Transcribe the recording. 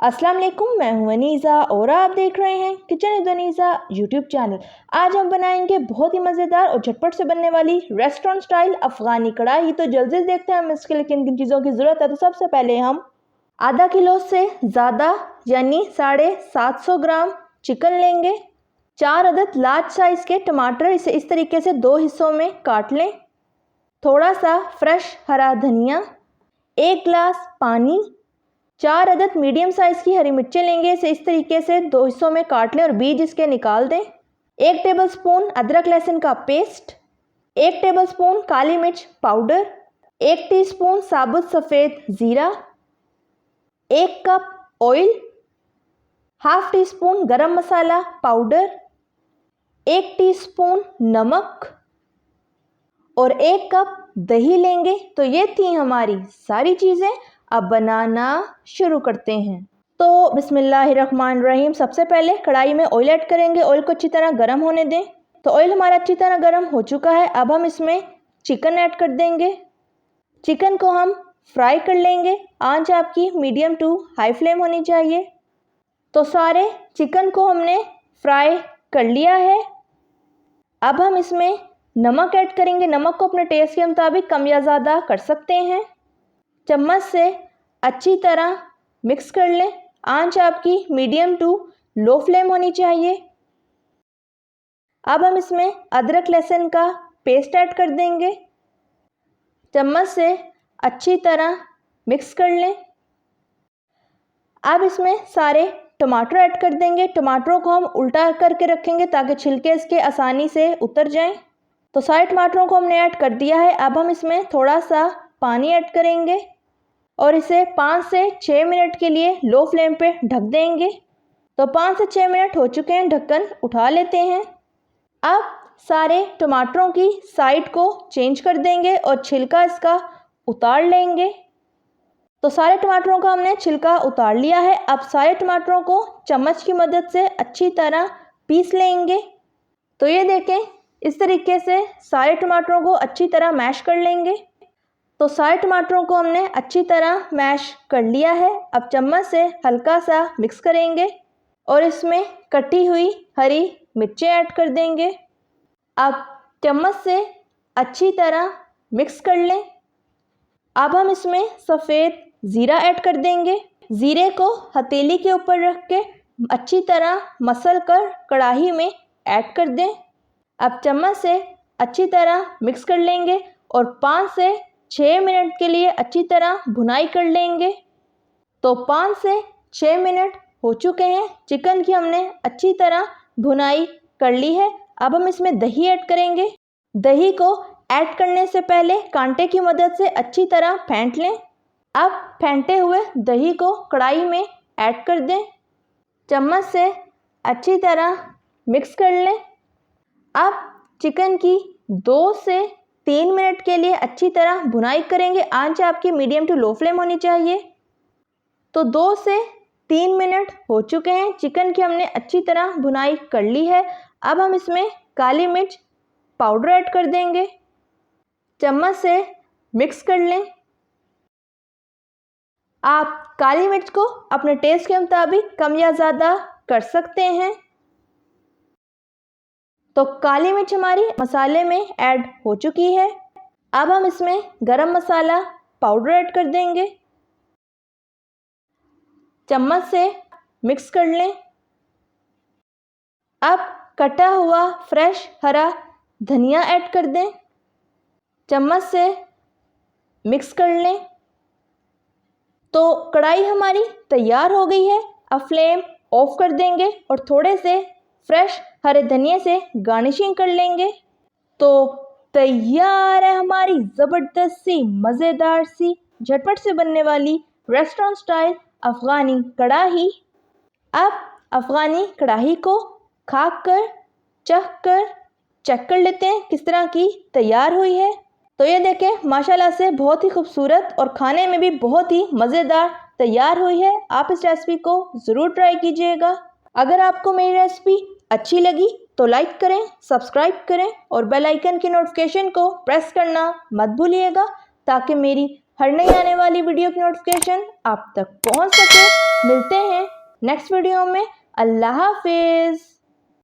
अस्सलाम वालेकुम, मैं हूं अनीज़ा और आप देख रहे हैं kitchen with Aniza YouTube channel. आज हम बनाएंगे बहुत ही मज़ेदार और झटपट से बनने वाली रेस्टोरेंट स्टाइल अफ़गानी कढ़ाई। तो जल्दी से देखते हैं हम इसके लिए किन किन चीज़ों की ज़रूरत है। तो सबसे पहले हम आधा किलो से ज़्यादा यानी 750 ग्राम चिकन लेंगे। 4 अदद लार्ज साइज़ के टमाटर इसे इस तरीके से 2 हिस्सों में काट लें। थोड़ा सा फ्रेश हरा धनिया, 1 गिलास पानी, 4 अदद मीडियम साइज़ की हरी मिर्चें लेंगे, इसे इस तरीके से 2 हिस्सों में काट लें और बीज इसके निकाल दें। 1 टेबलस्पून अदरक लहसुन का पेस्ट, 1 टेबलस्पून काली मिर्च पाउडर, 1 टीस्पून साबुत सफ़ेद ज़ीरा, 1 cup oil, half tea spoon गरम मसाला पाउडर, 1 टीस्पून नमक और 1 कप दही लेंगे। तो ये थी हमारी सारी चीज़ें। अब बनाना शुरू करते हैं। तो बिस्मिल्लाहिर्रहमानिर्रहीम, सबसे पहले कढ़ाई में ऑयल ऐड करेंगे। ऑयल को अच्छी तरह गर्म होने दें। तो ऑयल हमारा अच्छी तरह गर्म हो चुका है। अब हम इसमें चिकन ऐड कर देंगे। चिकन को हम फ्राई कर लेंगे। आंच आपकी मीडियम टू हाई फ्लेम होनी चाहिए। तो सारे चिकन को हमने फ्राई कर लिया है। अब हम इसमें नमक ऐड करेंगे। नमक को अपने टेस्ट के मुताबिक कम या ज़्यादा कर सकते हैं। चम्मच से अच्छी तरह मिक्स कर लें। आंच आपकी मीडियम टू लो फ्लेम होनी चाहिए। अब हम इसमें अदरक लहसुन का पेस्ट ऐड कर देंगे। चम्मच से अच्छी तरह मिक्स कर लें। अब इसमें सारे टमाटर ऐड कर देंगे। टमाटरों को हम उल्टा करके रखेंगे ताकि छिलके इसके आसानी से उतर जाएं। तो सारे टमाटरों को हमने ऐड कर दिया है। अब हम इसमें थोड़ा सा पानी ऐड करेंगे और इसे 5 से 6 मिनट के लिए लो फ्लेम पे ढक देंगे। तो 5 से 6 मिनट हो चुके हैं, ढक्कन उठा लेते हैं। अब सारे टमाटरों की साइड को चेंज कर देंगे और छिलका इसका उतार लेंगे। तो सारे टमाटरों का हमने छिलका उतार लिया है। अब सारे टमाटरों को चम्मच की मदद से अच्छी तरह पीस लेंगे। तो ये देखें, इस तरीके से सारे टमाटरों को अच्छी तरह मैश कर लेंगे। तो सारे टमाटरों को हमने अच्छी तरह मैश कर लिया है। अब चम्मच से हल्का सा मिक्स करेंगे और इसमें कटी हुई हरी मिर्चें ऐड कर देंगे। अब चम्मच से अच्छी तरह मिक्स कर लें। अब हम इसमें सफ़ेद ज़ीरा ऐड कर देंगे। ज़ीरे को हथेली के ऊपर रख के अच्छी तरह मसल कर कढ़ाई में ऐड कर दें। अब चम्मच से अच्छी तरह मिक्स कर लेंगे और 5 से 6 मिनट के लिए अच्छी तरह भुनाई कर लेंगे। तो 5 से 6 मिनट हो चुके हैं। चिकन की हमने अच्छी तरह भुनाई कर ली है। अब हम इसमें दही ऐड करेंगे। दही को ऐड करने से पहले कांटे की मदद से अच्छी तरह फेंट लें। अब फेंटे हुए दही को कढ़ाई में ऐड कर दें। चम्मच से अच्छी तरह मिक्स कर लें। अब चिकन की 2 से 3 मिनट के लिए अच्छी तरह भुनाई करेंगे। आंच आपकी मीडियम टू लो फ्लेम होनी चाहिए। तो 2 से 3 मिनट हो चुके हैं। चिकन की हमने अच्छी तरह भुनाई कर ली है। अब हम इसमें काली मिर्च पाउडर ऐड कर देंगे। चम्मच से मिक्स कर लें। आप काली मिर्च को अपने टेस्ट के मुताबिक कम या ज़्यादा कर सकते हैं। तो काली मिर्च हमारी मसाले में ऐड हो चुकी है। अब हम इसमें गरम मसाला पाउडर ऐड कर देंगे। चम्मच से मिक्स कर लें। अब कटा हुआ फ्रेश हरा धनिया ऐड कर दें। चम्मच से मिक्स कर लें। तो कढ़ाई हमारी तैयार हो गई है। अब फ्लेम ऑफ कर देंगे और थोड़े से फ्रेश हरे धनिए से गार्निशिंग कर लेंगे। तो तैयार है हमारी ज़बरदस्त सी मज़ेदार सी झटपट से बनने वाली रेस्टोरेंट स्टाइल अफ़गानी कढ़ाई। अब अफ़गानी कढ़ाई को खाकर चेक कर लेते हैं किस तरह की तैयार हुई है। तो ये देखें, माशाल्लाह से बहुत ही खूबसूरत और खाने में भी बहुत ही मज़ेदार तैयार हुई है। आप इस रेसिपी को ज़रूर ट्राई कीजिएगा। अगर आपको मेरी रेसिपी अच्छी लगी तो लाइक करें, सब्सक्राइब करें और बेल आइकन की नोटिफिकेशन को प्रेस करना मत भूलिएगा ताकि मेरी हर नई आने वाली वीडियो की नोटिफिकेशन आप तक पहुंच सके। मिलते हैं नेक्स्ट वीडियो में। अल्लाह हाफिज़।